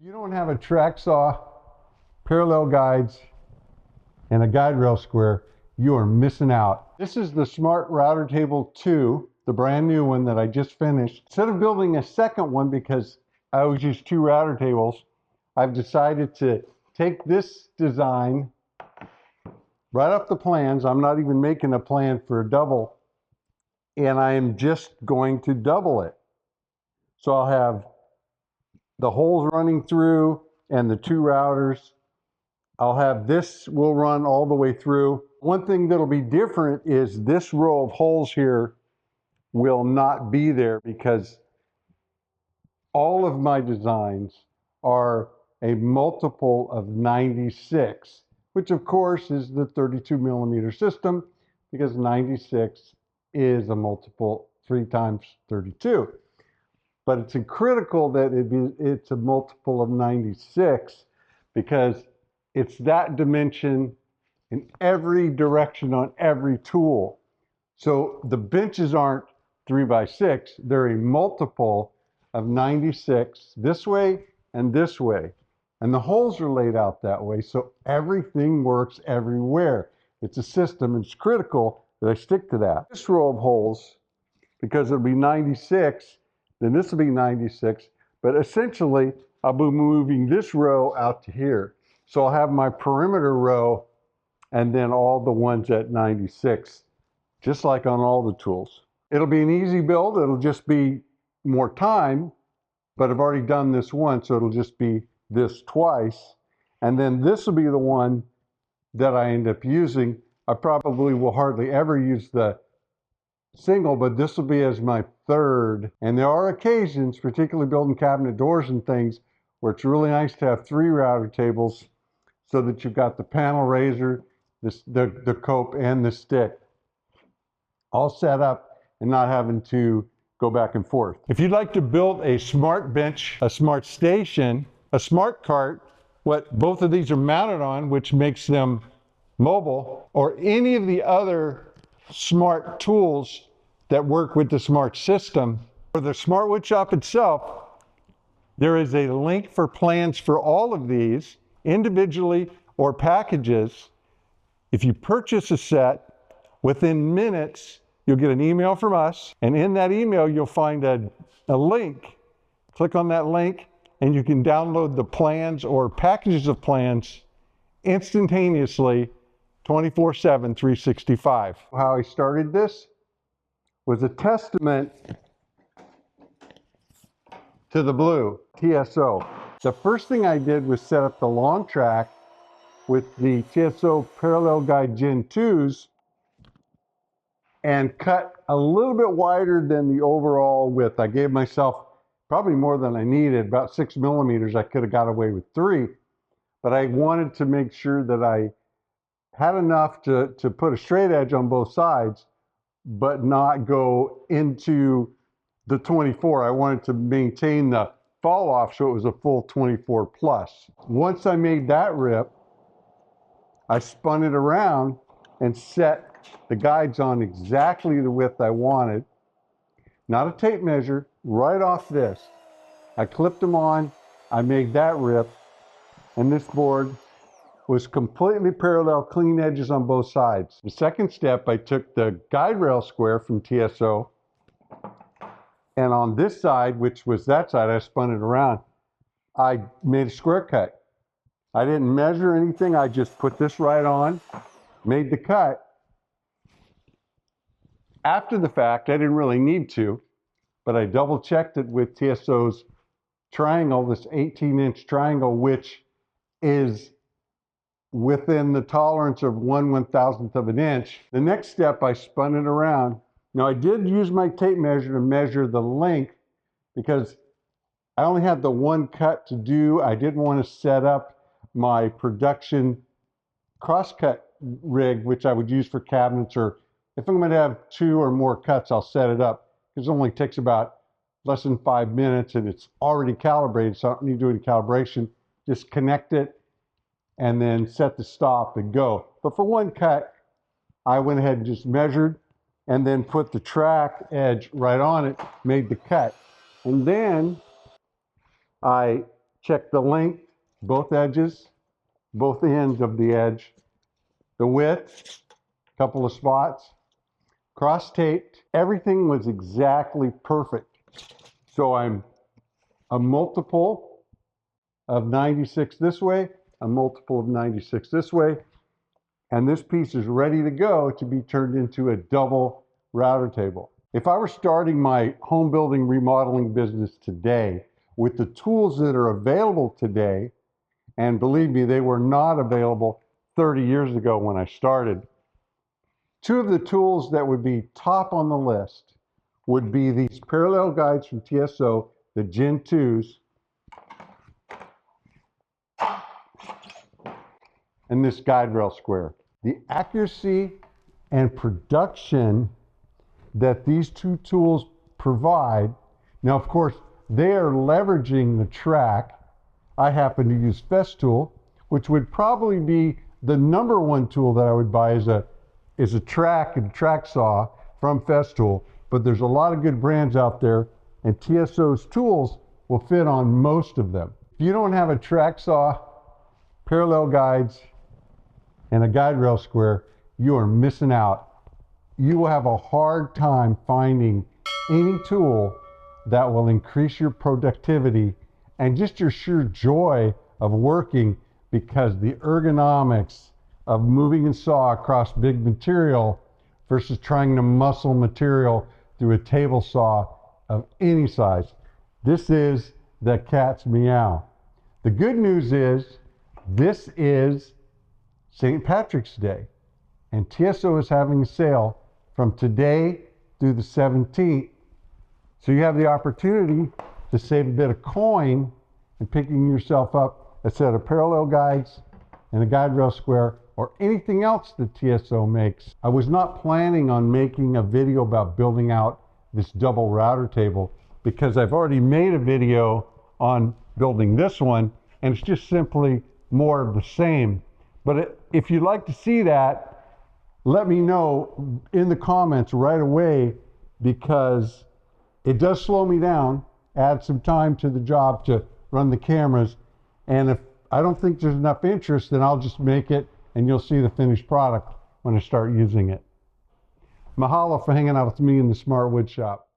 You don't have a track saw, parallel guides, and a guide rail square, you are missing out. This is the Smart Router Table 2, the brand new one that I just finished. Instead of building a second one, because I always use 2 router tables, I've decided to take this design right off the plans. I'm not even making a plan for a double, and I am just going to double it. So I'll have the holes running through and the 2 routers. I'll have this will run all the way through. One thing that'll be different is this row of holes here will not be there, because all of my designs are a multiple of 96, which of course is the 32 millimeter system, because 96 is a multiple 3 times 32. But it's critical that it's a multiple of 96, because it's that dimension in every direction on every tool. So the benches aren't 3 by 6, they're a multiple of 96 this way and this way. And the holes are laid out that way, so everything works everywhere. It's a system, and it's critical that I stick to that. This row of holes, because it'll be 96, then this will be 96, but essentially I'll be moving this row out to here. So I'll have my perimeter row and then all the ones at 96, just like on all the tools. It'll be an easy build. It'll just be more time, but I've already done this once, so it'll just be this twice. And then this will be the one that I end up using. I probably will hardly ever use the single, but this will be as my third. And there are occasions, particularly building cabinet doors and things, where it's really nice to have 3 router tables, so that you've got the panel raiser, the cope, and the stick all set up and not having to go back and forth. If you'd like to build a smart bench, a smart station, a smart cart, what both of these are mounted on, which makes them mobile, or any of the other smart tools that work with the smart system, or the smart wood shop itself, there is a link for plans for all of these individually or packages. If you purchase a set, within minutes you'll get an email from us, and in that email you'll find a link. Click on that link and you can download the plans or packages of plans instantaneously, 24/7, 365. How I started this was a testament to the blue, TSO. The first thing I did was set up the long track with the TSO Parallel Guide Gen 2s and cut a little bit wider than the overall width. I gave myself probably more than I needed, about 6 millimeters. I could have got away with 3, but I wanted to make sure that I had enough to put a straight edge on both sides, but not go into the 24. I wanted to maintain the fall off so it was a full 24 plus. Once I made that rip, I spun it around and set the guides on exactly the width I wanted. Not a tape measure, right off this. I clipped them on, I made that rip, and this board was completely parallel, clean edges on both sides. The second step, I took the guide rail square from TSO, and on this side, which was that side, I spun it around. I made a square cut. I didn't measure anything, I just put this right on, made the cut. After the fact, I didn't really need to, but I double checked it with TSO's triangle, this 18-inch triangle, which is within the tolerance of 1/1000th of an inch. The next step, I spun it around. Now I did use my tape measure to measure the length, because I only had the one cut to do. I didn't want to set up my production crosscut rig, which I would use for cabinets, or if I'm going to have 2 or more cuts, I'll set it up, because it only takes about less than 5 minutes and it's already calibrated, so I don't need to do any calibration. Just connect it and then set the stop and go. But for one cut, I went ahead and just measured and then put the track edge right on it, made the cut. And then I Check the length, both edges, both ends of the edge, the width, a couple of spots, cross-taped. Everything was exactly perfect. So I'm a multiple of 96 this way, a multiple of 96 this way, and this piece is ready to go to be turned into a double router table. If I were starting my home building remodeling business today with the tools that are available today, and believe me, they were not available 30 years ago when I started, two of the tools that would be top on the list would be these parallel guides from TSO, the Gen 2s, and this guide rail square. The accuracy and production that these two tools provide, now of course, they are leveraging the track. I happen to use Festool, which would probably be the #1 tool that I would buy is a track and track saw from Festool, but there's a lot of good brands out there, and TSO's tools will fit on most of them. If you don't have a track saw, parallel guides, and a guide rail square, you are missing out. You will have a hard time finding any tool that will increase your productivity and just your sheer joy of working, because the ergonomics of moving a saw across big material versus trying to muscle material through a table saw of any size. This is the cat's meow. The good news is this is St. Patrick's Day, and TSO is having a sale from today through the 17th. So you have the opportunity to save a bit of coin and picking yourself up a set of parallel guides and a guide rail square or anything else that TSO makes. I was not planning on making a video about building out this double router table because I've already made a video on building this one, and it's just simply more of the same. But if you'd like to see that, let me know in the comments right away, because it does slow me down, add some time to the job to run the cameras. And if I don't think there's enough interest, then I'll just make it and you'll see the finished product when I start using it. Mahalo for hanging out with me in the Smart Wood Shop.